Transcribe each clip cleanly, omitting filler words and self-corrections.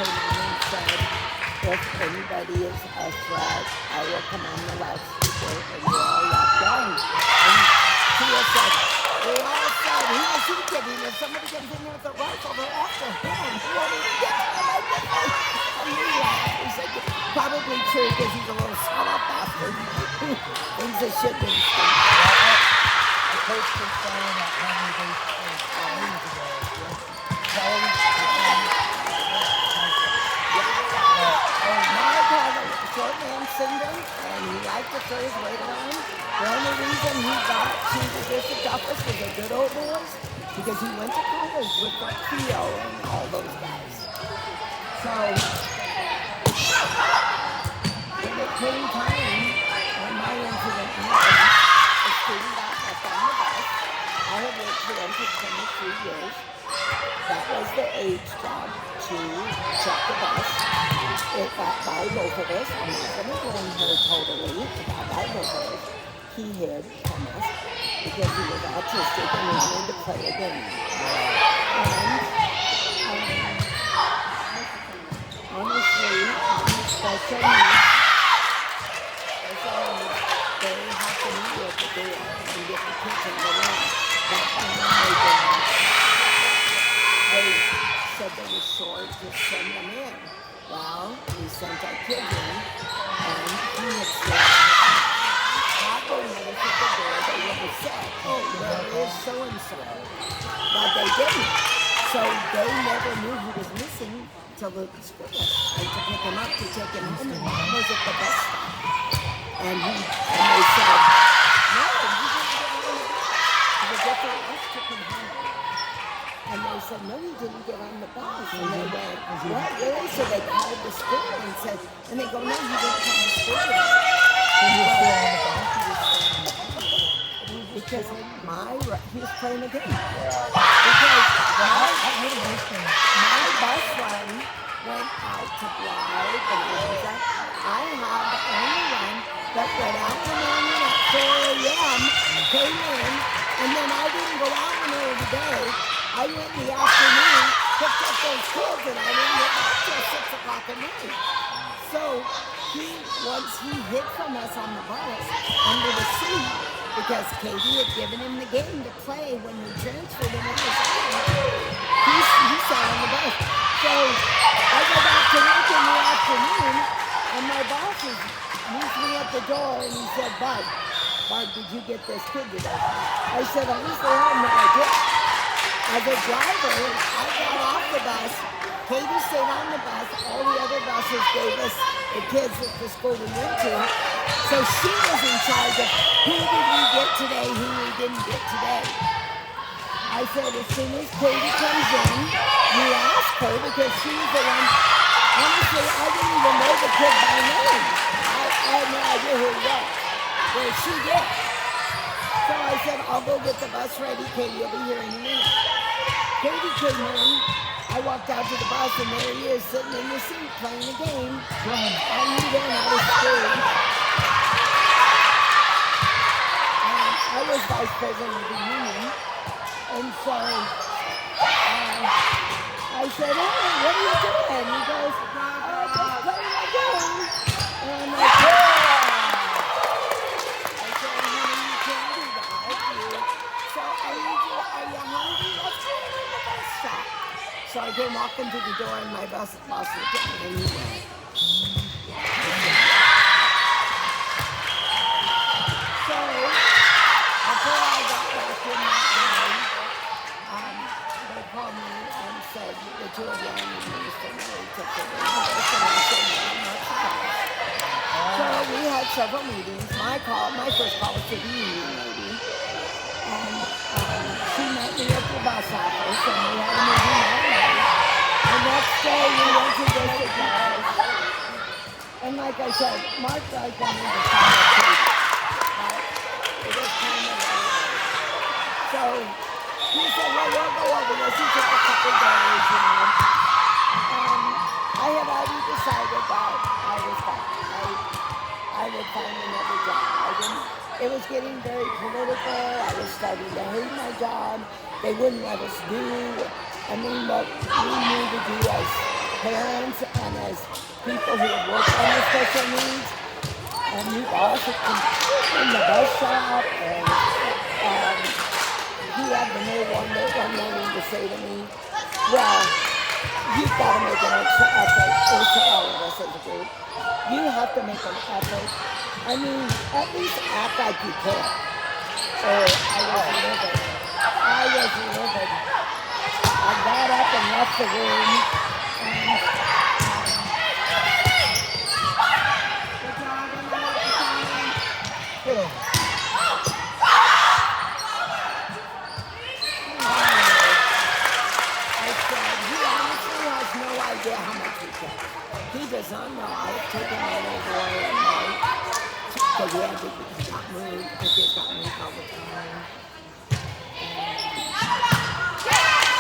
came on and said, if anybody is a threat, I will come on the loudspeaker and you all lock down. And Tia said, we all said, he was kidding. If somebody comes in here with a rifle, they're after him. He won't even get to him. And we laughed. We said, probably true because he's a little sawed-off bastard. Thinks his shit didn't stink. The coach was saying that how many days ago. Mark had a short man syndrome, and he liked to throw his weight around. The only reason he got to the district office was the good old boys, because he went to college with the Theo and all those guys. So, when it came time, when my incident happened, a student got left on the bus. I had worked for them for 23 years. That was the age job to check the bus. It got by both of us. I'm not going to blame her totally. It got by both of us. He hid from us because he was autistic and he wanted to play a game. And honestly, special needs, they have to meet you at the door and get the kids in the room. That's when they said they were short, just send them in. Well, we sent our kids in, and he had said, had they noticed at the door, they would have said, oh, there is so-and-so. But they didn't. So they never knew he was missing until the school and to pick him up to take him home, and Mom was at the bus stop. And they said, no, you didn't get on the bus. The different bus took him home. And they said, no, he didn't get on the bus. And they went, what, really? So they called the school and said, and they go, no, he didn't come to school today. So he was still on the bus? Because he was playing a game. Yeah. Because my bus run went out to Blythe and Bonanza. I have the only one that went out to morning at 4 a.m., came in, and then I didn't go out in the middle of the day. I went in the afternoon, picked up those kids, and I didn't get back till 6 o'clock at night. So once he hid from us on the bus under the seat, because Katie had given him the game to play when we transferred him over he sat on the bus. So I go back to work in the afternoon, and my boss meets me at the door, and he said, Barb, did you get this kid today? I said, honestly, I have no idea. As a driver, I got off the bus. Katie stayed on the bus. All the other buses gave us the kids at the school we went to. So she was in charge of who did we get today, who we didn't get today. I said, as soon as Katie comes in, you ask her, because she's the one. Honestly, I didn't even know the kid by name. I had no idea who he was. Well, she did. So I said, I'll go get the bus ready. Katie will be here in a minute. Katie came in. I walked out to the bus, and there he is sitting in the seat playing a game. I knew then I was scared. I was vice president of the union. And so I said, hey, what are you doing? He goes, just playing a game. And I'm like, I said, honey, you can't do that. So are you hungry? Let's go in the bus stop. So I came walking to the door, and my boss looked at me, and he went. So before I got back in that day, they called me and said, the two of you and the minister really took the win. And I said, no, I'm not surprised. So we had several meetings. My first call was to the union lady. And she met me at the bus office, and we had a meeting that night. The next day, we went to district office. And like I said, Mark like wanted to sign a case. But it was kind of so he said, well, we'll go over this. He took a couple days, I had already decided that I was fine. I would find another job. It was getting very political. I was starting to hate my job. They wouldn't let us do, what we knew to do as parents and as people who have worked on the special needs. And he also in the bus shop, and he had the nerve one morning to say to me, well, you've got to make an extra effort, or to all of us as a group. You have to make an effort. I mean, at least act like you care. Or I was livid. I got up and left the room, and idea how much he cares. He does not know. I've taken my little boy at night because he got moved. I just got moved all the time.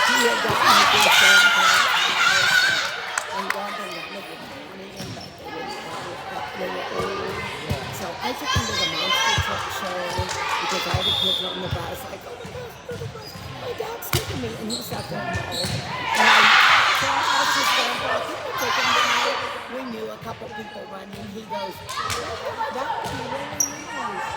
He had gotten a good friend and gone to none of the morning, but they were old. So I took him to the monster truck show because all the kids were on the bus like, oh my dad's taking me, and he sat there and I asked his grandpa, can you take him tonight? We knew a couple people running. He goes, that would be really nice.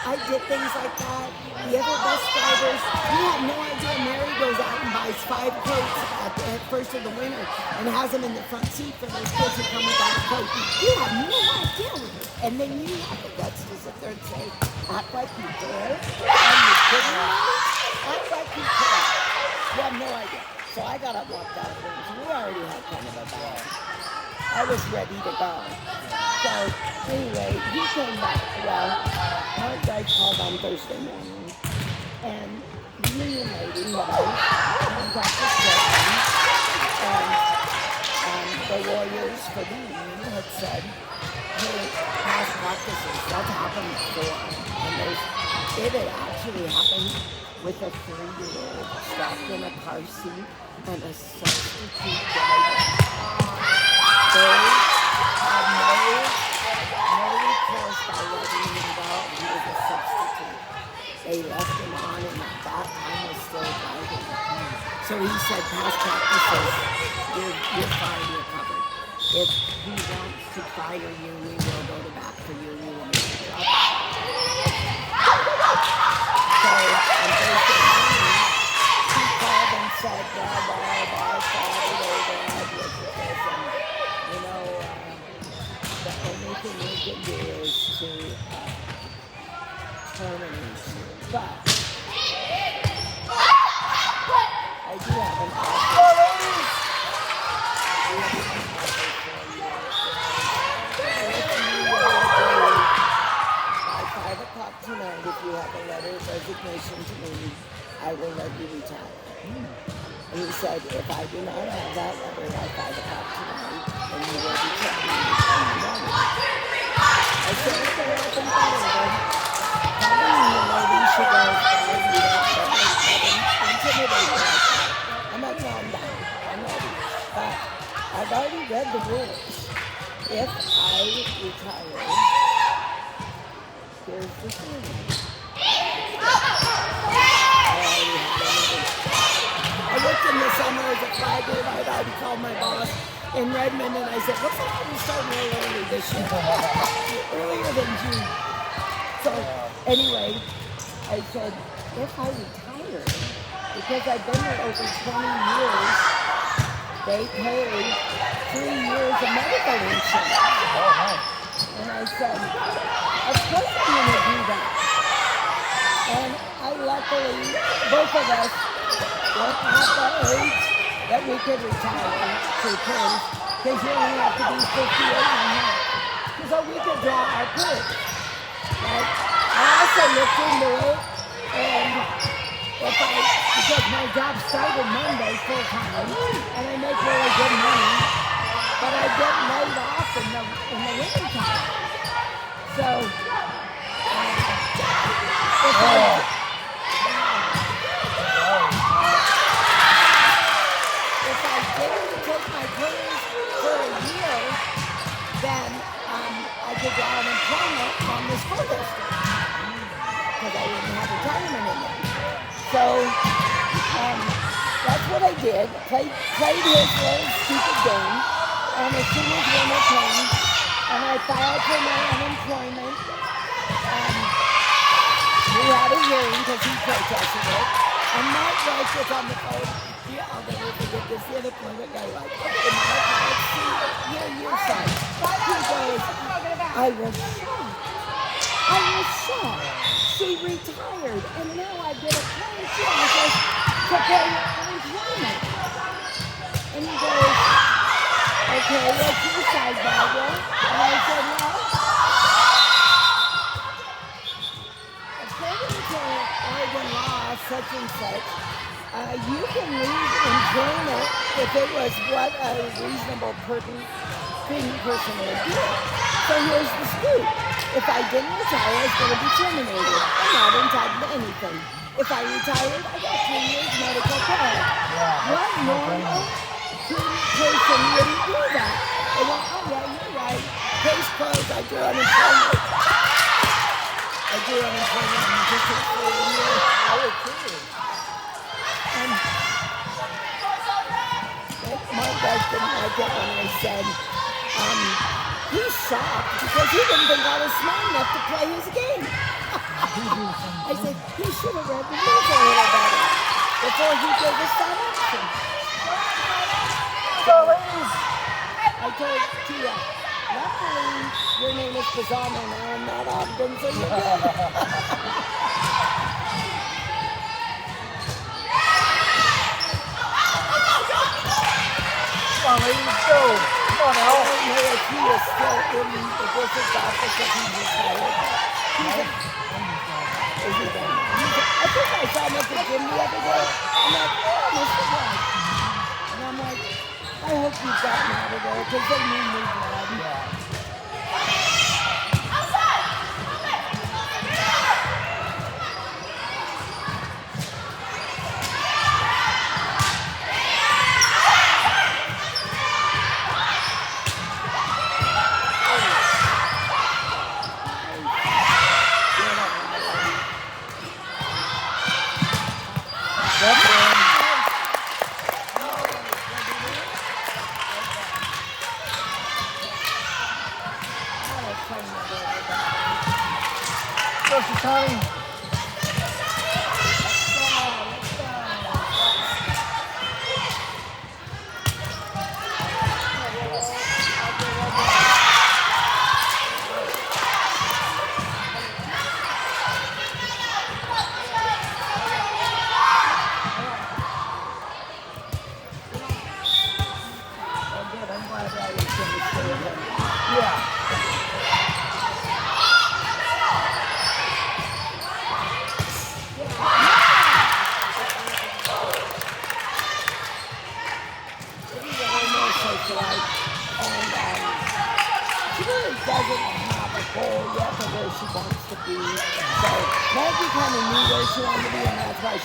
I did things like that. The other bus drivers, you have no idea. Mary goes out and buys 5 coats at first of the winter and has them in the front seat for those kids who come without a coat. You have no idea. And then you have the guts to sit there and say, act like you care. Are you kidding me? Act like you care. You have no idea. So I got up and walked out of the room. So we already had kind of a ball. I was ready to go. So anyway, he came back. Well, our guy called on Thursday morning. And the union lady, contacted Stephanie, and the lawyers for the union had said, hey, past practices, that's happened before. And it had actually happened with a 3-year-old strapped in a car seat and a substitute driver. They had no recourse by letting him go. He was a substitute. They left him on, and at that time was still driving. So he said, past practices, you're fine, you're covered. If he wants to fire you, we will go to bat for you, we will make the job. So on Thursday morning, he called and said, blah, Saturday, Dad, look at this, and, you know, the only thing we can do is to terminate you. But I do have an offer. By 5 o'clock tonight, if you have a letter of resignation to me, I will let you retire. And he said, if I do not have that letter by 5 o'clock tonight, then you will be terminated in the morning. I said, okay, I think I will. Probably you lady should go and you don't intimidate me like that. I'm not calm down. I'm ready. But I've already read the rules. If I retire, here's the thing. I worked in the summer as a flagger. I'd already called my boss in Redmond, and I said, what's the matter with starting real early this year? Earlier than June. So anyway, I said, if I retire, because I've been there over 20 years, they pay 3 years of medical insurance. And I said, of course I'm going to do that. And I luckily, both of us, were at the age that we could retire to pay, because you only have to be 58 and a half. So we could draw our purse. Right? I also looked into it, and because my job started Monday full time, and I make really good money, but I get laid off in the winter time. So, if I didn't take my purse for a year, then I could get unemployment on the school district because I didn't have retirement in it. So that's what I did. Played his little stupid game. And as soon as winter came, and I filed for my unemployment, we had a hearing because he protested it. And my wife was on the phone. Yeah, I'll never forget this. The unemployment guy like, okay, Mark, let's see your son. He goes, I was shocked. She retired, and now I get a pension just to pay her unemployment. And he goes, okay, what's your side, Barbara? And I said, well, according to Oregon law, such and such, you can leave employment if it was what a reasonable person would do. So here's the scoop. If I didn't retire, I was going to be terminated. I'm not entitled to anything. If I retired, I got 3 years medical care. What normal person wouldn't do that? They went, oh yeah, you're right. Case closed, I drew unemployment. And just took 4 years. And my wife didn't like it when I said, he's shocked because he didn't think I was smart enough to play his game. I said, he should have read the rules a little better before he gave us that option. So, ladies, I told Tia, luckily your name is Pisano now and not Ogden, so you're good. come on, ladies, go. Come on, I Al. don't know if he is still in the district office if he's retired. Is he done? I think I saw him at the gym the other day. I'm like, oh, Mr. White. And I'm like, I hope you've gotten out of there because they need me glad. Tommy.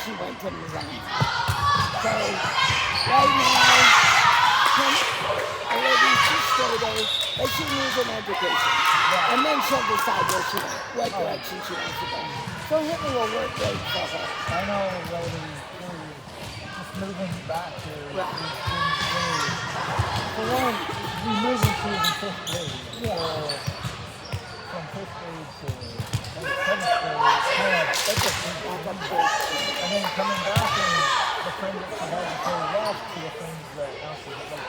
She went to Missouri. So, right now, she's straight A, but she needs an education. And then she'll decide what direction she wants to go. So Henry will work great for her. I know, lady, just moving back to for one, we moved into the 5th grade. So, from 5th grade to 7th grade, and then coming back and the friends that she had before we left to the friends that now she's like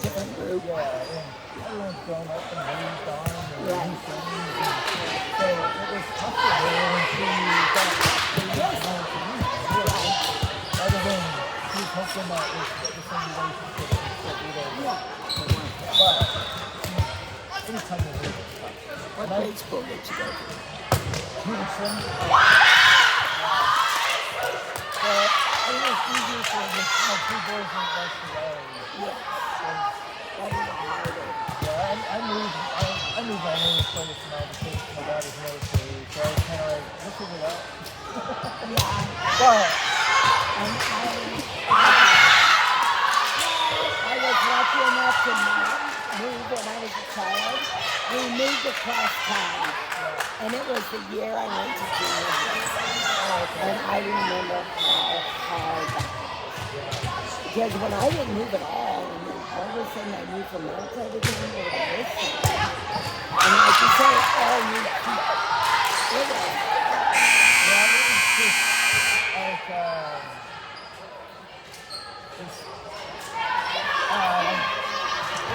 different group. Yeah, and everyone's grown up and moved on and new friends. And so it was tough for her when she got home to me. Rather than she was hoping that the same relationship would still be there. But anytime you move, it's tough. What grade school did you go to? Peterson. I think it's easier for my 2 boys went back to Raleigh. That was harder. Yeah, I moved all over the place now because my dad is military, so I was kind of like, let's figure it out. But I was lucky enough to not move when I was a child. We moved across town, and it was the year I went to junior high. And I remember how hard that was. Because when I didn't move at all, and then all of a sudden I moved from that side of town over to this side. And like you said, all new people. It was, Yeah, it was just like,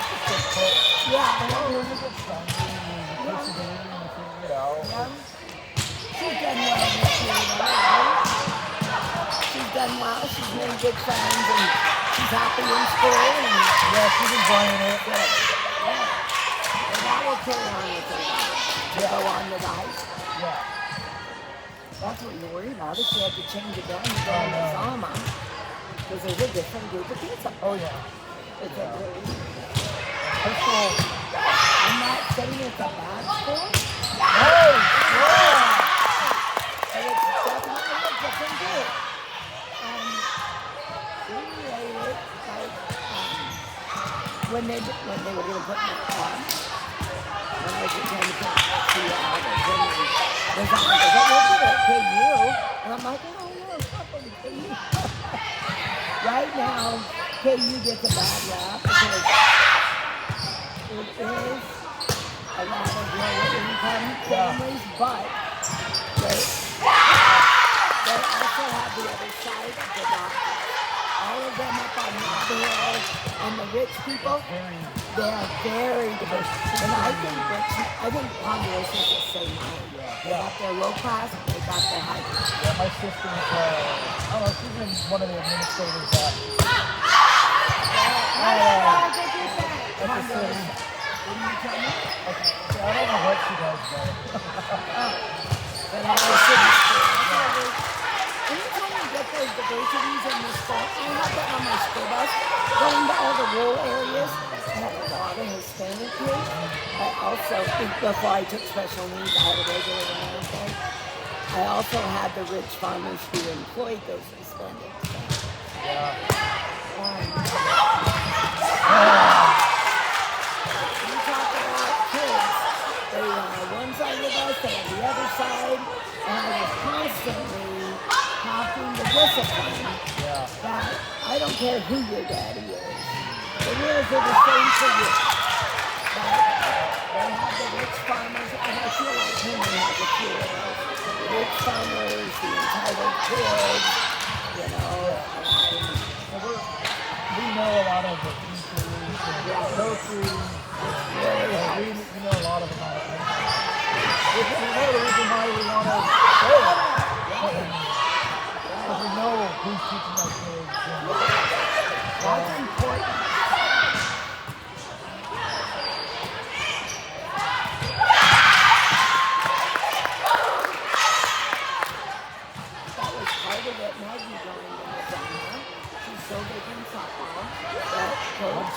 it's difficult. yeah, It was a good song. We persevered and we figured it out. she's done well this year, right? She's done well. She's made good friends, and she's happy in school. And Yeah, she's enjoying it. good. Yeah. And that will carry on with her to go on to the high school. Yeah. That's what you worry about. If she had to change again to go to Zama, because there's a different group of kids up Oh, there. yeah. It's a really, Crystal. I'm not saying it's a bad school, Hey! Yeah! but it's definitely a different group. And we related, like, when they were going to put me on, when I was trying to put the was on, because I looked at it, KU, and I'm like, oh, no, it's not going to KU. Right now, KU gets a bad rap because it is a lot of low-income families, but they also have the other side of the doctor. All of them up on the hill, and the rich people, they are very diverse. And I think Honduras is the same way. They got their low class, they got their high class. Yeah, my sister's, I don't know, she's been one of the administrators at the city. What do you tell me? I don't know what she does, though. But at the city school. Anytime you get those diversities in the school, I have that on my school bus, going to all the rural areas. I have a lot of Hispanic kids. I also, before I took special needs, I had a regular American. I also had the rich farmers who employed those Hispanics. Yeah. You talk about kids. They were on one side of us, they on the other side, and I was constantly having to discipline that I don't care who your daddy is. The rules are the same for you. But they have the rich farmers, and I feel like Henry has a few of those. The rich farmers, the entitled kids, you know, We know a lot of the teachers and coaches. We know a lot of them. It's one of the reasons why we want to say it. Because we know who's teaching our kids. that's important. That was part of it. Maggie joined in the drama. She's so big in softball that coach,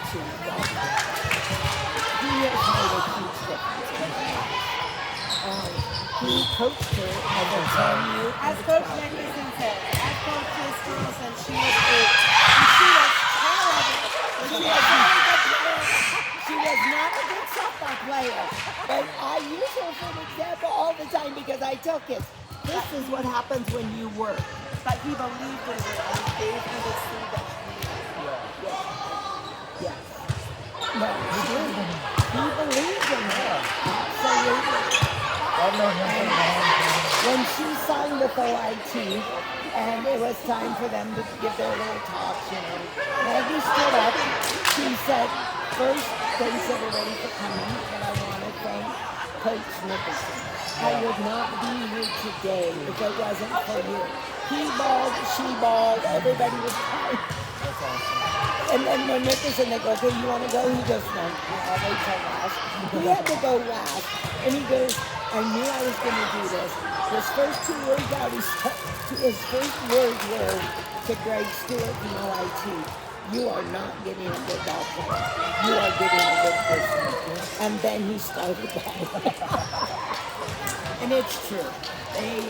she loves it. He has made a huge difference in her life. He coached her as a 10-year As Coach Nicholson said, I coached his girls and she was great. And she was terrible. She was a very good player. She was not a good softball player, but I use her for an example all the time because I tell kids, this is what happens when you work. But he believed in her and he gave her the seed that she needed. Yes. No, he did. He believed in her. Absolutely. I've known him for a long time. When she signed with OIT, and it was time for them to give their little talks, you know, Maggie stood up. She said, first, thanks everybody for coming, and I want to thank Coach Nicholson. I would not be here today if it wasn't for you. He balled, she balled, everybody was crying. That's awesome. And then when Nicholson, they go, okay, you want to go? He goes, no, I'll wait till last. He had to go last. And he goes, I knew I was going to do this. His first two words out, his first words were to Greg Stewart from OIT, you are not getting a good ball player. You are getting a good person. And then he started balling. And it's true. They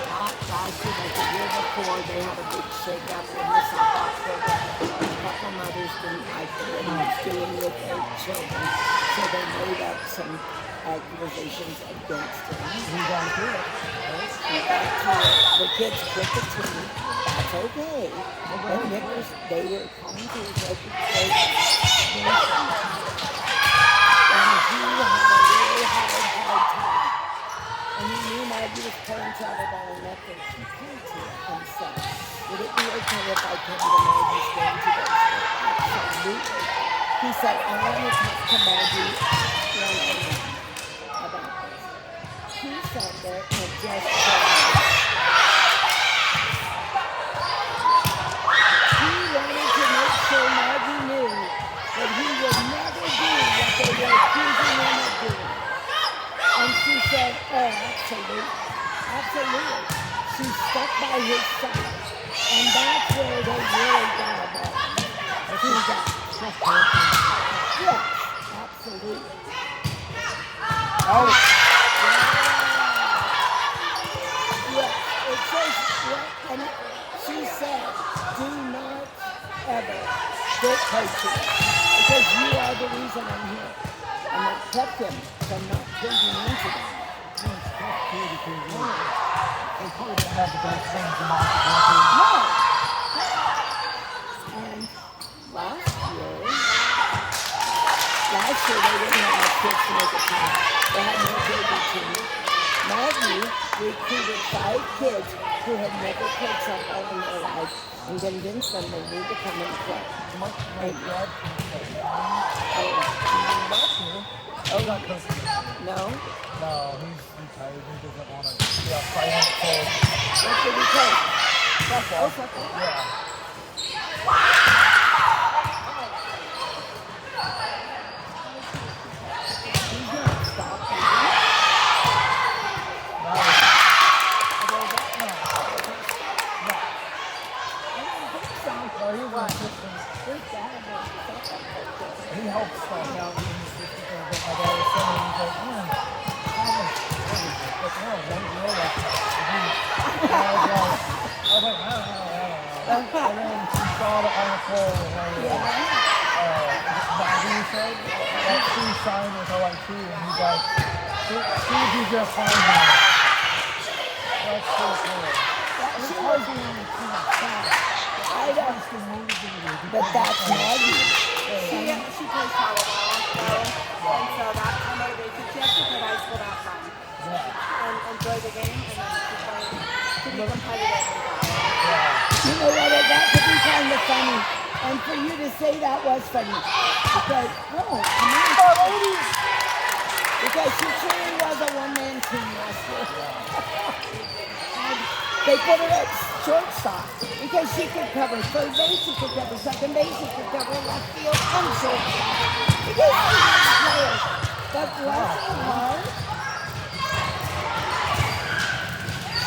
not last year, but the year before, they had a big shake-up in the softball program. A couple mothers didn't like what he was doing with their children, so they made up some accusations against him. He got through it. He got to it. The kids quit the team. That's it's okay. But they were calling to his reputation. And he had a really hard time. And he knew Maggie was playing travel ball and Nicholas. He came to him and said, would it be okay if I came to Maggie's game today? Absolutely. He said, I want to talk to Maggie one-on-one about this. He sat there and just said, he wanted to make sure Maggie knew that he would never do what they were accusing him of doing. And she said, oh, absolutely. Absolutely. She stuck by his side. And that's where they really got a ball. Yes, absolutely. Oh. Yes, it says, and she said, do not ever dictate to me, because you are the reason I'm here. And it kept him from not pleading into that. It's tough too because they probably don't have the best things in the No. And last year they didn't have enough kids to make a team. They had no JV team. Maggie recruited 5 kids who had never played softball in their life and convinced them they need to come and play. My dad Oh, not coaching. No? No, he's retired. He doesn't want to be a fighting coach. What did he play? Softball. Softball. Yeah. He's not stopping. No. No, he was assistant. He helps stuff out in the system. But my dad was saying, he's like, I was like, I don't know. And then she saw the article where Maggie said that she signed with OIT, and he's like, she would be just fine now. That's so cool. She was I don't, but that's Maggie. She plays volleyball, and so that's her motivation. She has to play high school that fun and enjoy the game, and then to be competitive and You know what? It got to be kind of funny, and for you to say that was funny because because she truly was a one-man team last year. They put her at shortstop because she could cover third base, she could cover second base, she could cover left field and shortstop. Because she was a player. But bless her heart,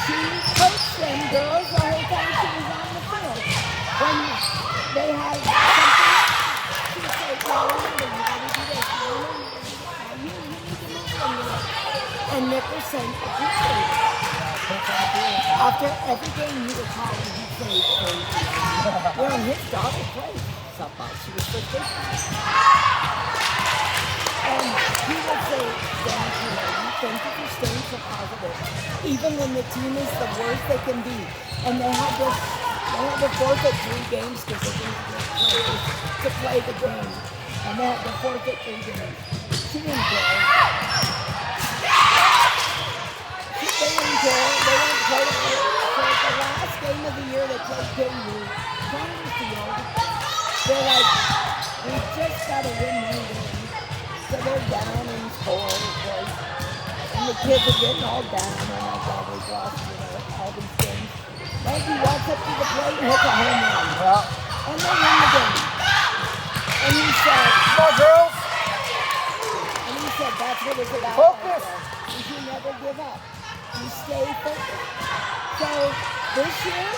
she coached them girls the whole time she was on the field. When they had something, she said, well, remember, you gotta do this, you need to move them. And Nicholson appreciated it. After every game you would call him, he'd say, his daughter played softball. She was first baseman. And he would say, thank you for staying so positive. Even when the team is the worst they can be. And they had to forfeit 3 games because they didn't get players to play the game. And they had to forfeit 3 games. She didn't care. They didn't care. They didn't play it. So at the last game of the year, they played KU. Congress Field. They're like, we just got to win one game. So they're down in score, of course. And the kids are getting all down. Oh my God, we've lost all these games. Maggie walks up to the plate and hits a home run. Yeah. And they win the game. And he said, come on, girls. And he said, that's what it's about. Focus. Is you never give up. You stay focused. So this year,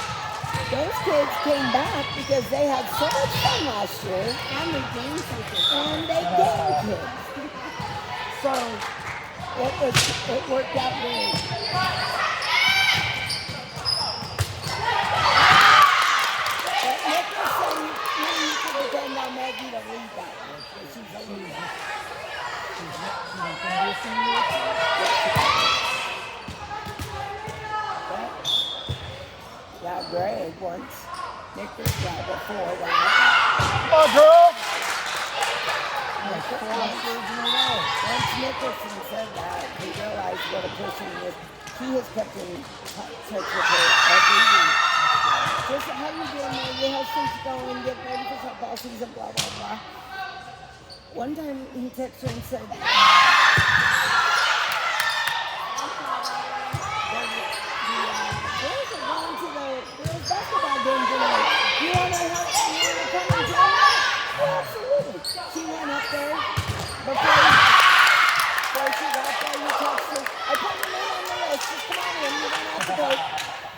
those kids came back because they had so much fun last year. And they gained something. And they gained kids. So it worked out great. But Nicholson, you could depend on Maggie to lead that one. She's a leader. Yeah, Greg once. Before that. Come on, girl! Like 4 years in a row. Once Nicholson said that, he realized what a person he is. He has kept in touch with her every week. Just how you doing there? You have things going, get ready for football season, blah, blah, blah. One time he texted her and said, girls are going to the girls' basketball game tonight. You want to help? You want to come and join us? Oh, absolutely. She went up there before she got there. You texted her. I put your name on the list. Just come on in. You don't have to go.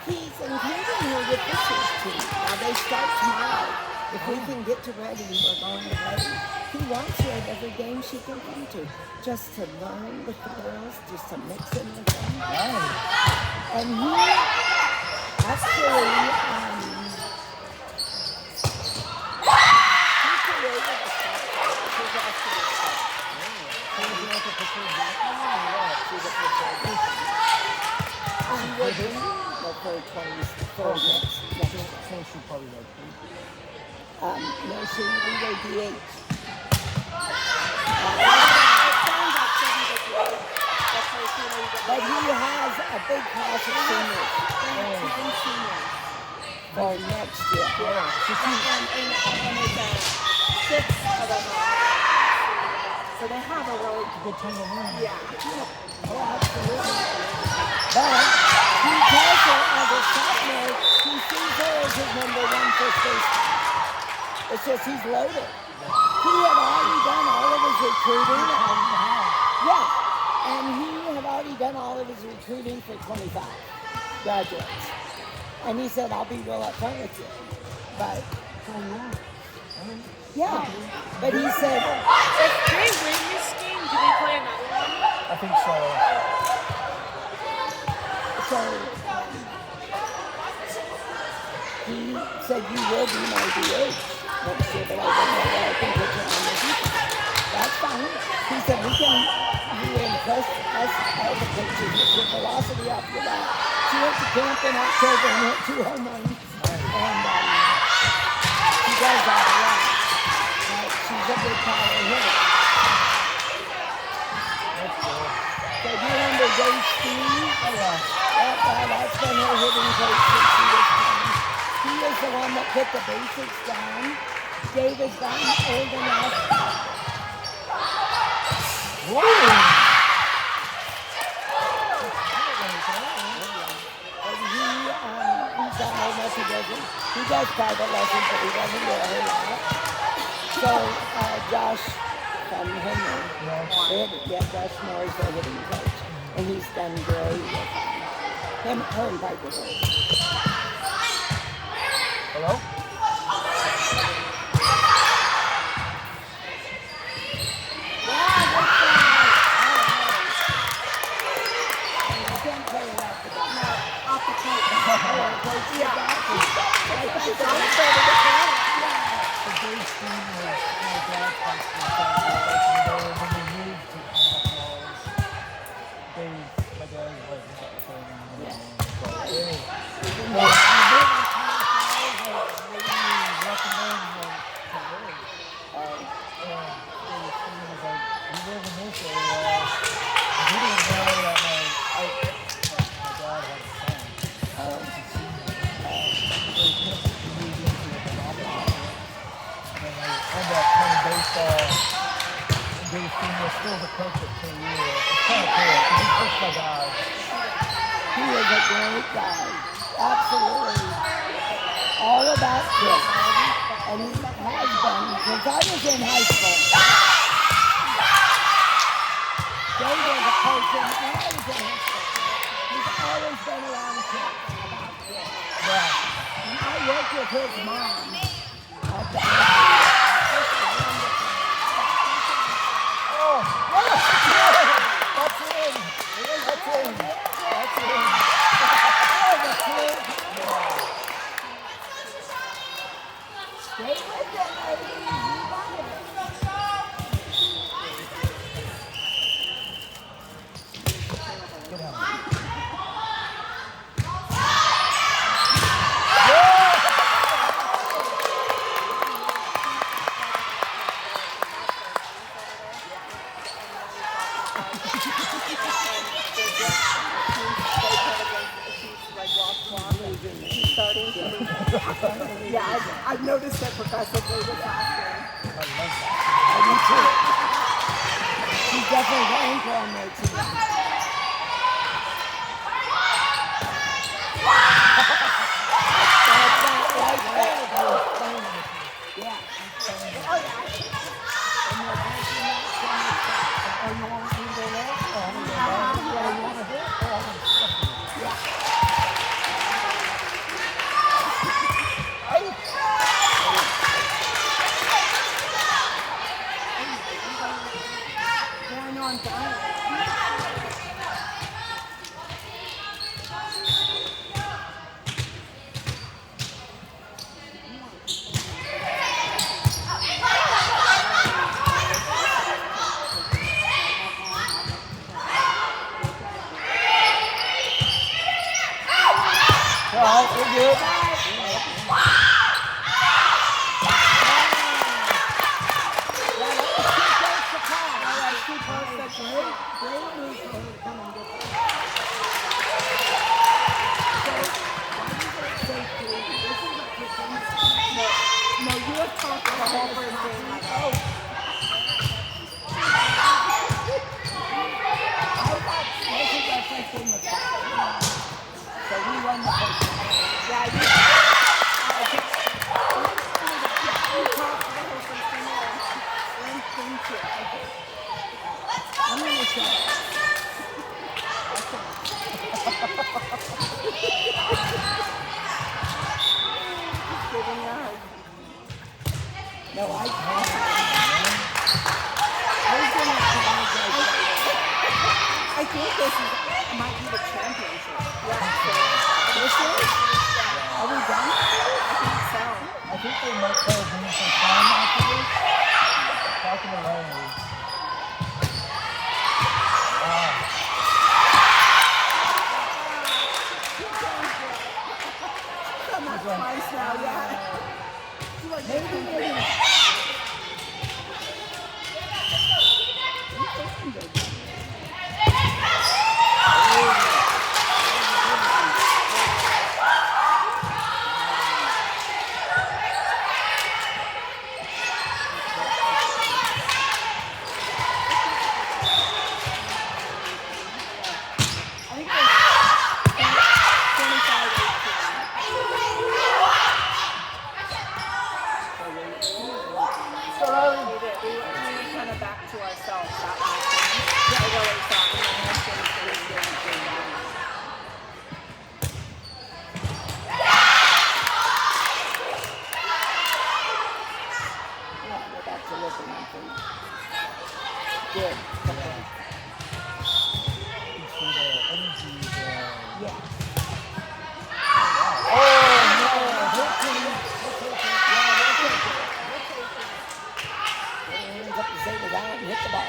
He's including her with this year's team. Now they start tomorrow. If we can get to Reading, we're going to Reading. He wants her at every game she can come to, just to learn with the girls, just to mix in with them. And he actually, he created a song. She's actually a song. She's like a preferred She's a preferred She will be for 20 next. So she'll probably like me. No, she will be DH. But he has a big class of seniors. For next year. Six of them. So they have a really good time to learn. Yeah. Oh, absolutely. But he tells her as a sophomore, he sees her as his number one first baseman. It's just he's loaded. He had already done all of his recruiting. Yeah. And he had already done all of his recruiting for 25 graduates. And he said, I'll be real upfront with you. But, yeah. But he said, If they win this game, do we play another one? I think so. So, he said, you will be my DH next year, but I don't know that I can put you on the defense. That's fine. He said, you impress us all the coaches with your velocity off the bat. She went to camp in October and hit 2 home runs. And she does that a lot. She's a big power hitter. So do you remember Dave Steve? Oh, yeah. That's been her hitting coach since she was 10. He is the one that put the basics down. Dave has gotten old enough. Whoa! He's gotten old enough, he does private lessons, but he doesn't do a whole lot. So, Josh from Henry, Josh Moore's the hitting coach, and he's done great with him. Her and Piper. Hello? He is a great guy. Absolutely. All about kids. And he has been since I was in high school. Dave was a coach and I was in high school. He's always been around kids. About kids. Yeah. And I worked with his mom at the Yeah, I've noticed it progressively this last year. I love that. I do too. She's definitely going for a merchant. Yeah. Oh, yeah. Yeah, I know I'm dying. All right, we're good. No, you have talked the whole first game. So we won the first one. Yeah, you talked the whole first game. Thank you. I'm going to show it. Giving you a hug. No, I can't. Who's going to apologize? I think this might be the championship. Yeah. This is? Are we done? I think so. I think they might play a game some time after this. Talking to Larry. Wow. Twice now, yeah. Maybe. Good. Hit the ball.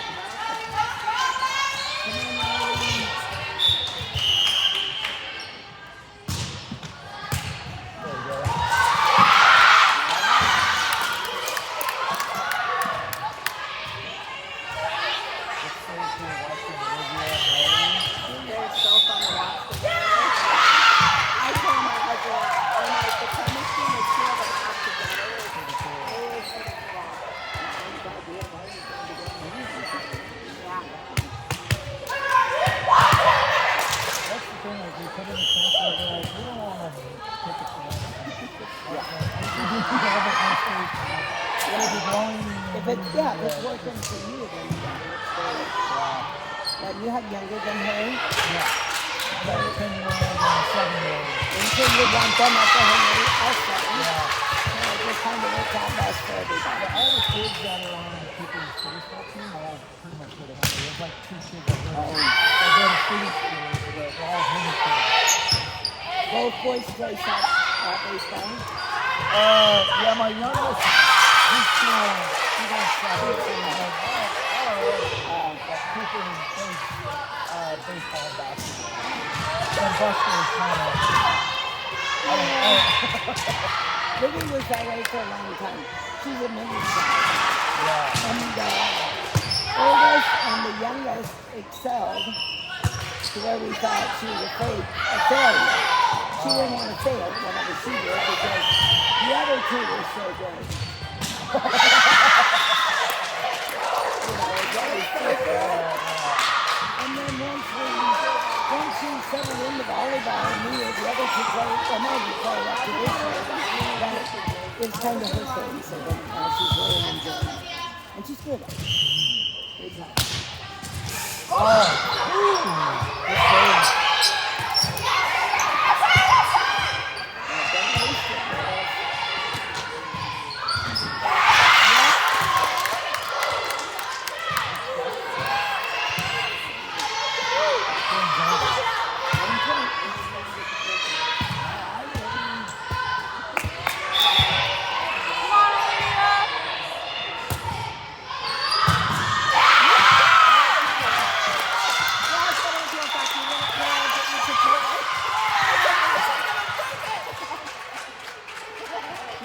If it's working for you, then it's great. But you have younger than her? Yeah. About 10-year-old and 7-year-old. And so you want them at the home also? Yeah. So it just kind of works out best for everybody. All the kids that are on people's baseball team are all pretty much good at home. There's like 2 kids that go to city school, but they're all home kids. Both boys play baseball? Yeah, my youngest, he's doing 7. So he's like, Cooper plays baseball and basketball. And Buster is kind of, I don't know. Libby was that way for a long time. She's a mini star. Yeah. And the oldest and the youngest excelled to where we thought she was a failure. She didn't want to say it whenever she did because the other two were so good. You know, it was always so good. And then once she settled into volleyball and me or the other two played, well, maybe played up to this year, that it's kind of her thing. So then she's really enjoying it. And she's good at it. Good job. Oh, good save.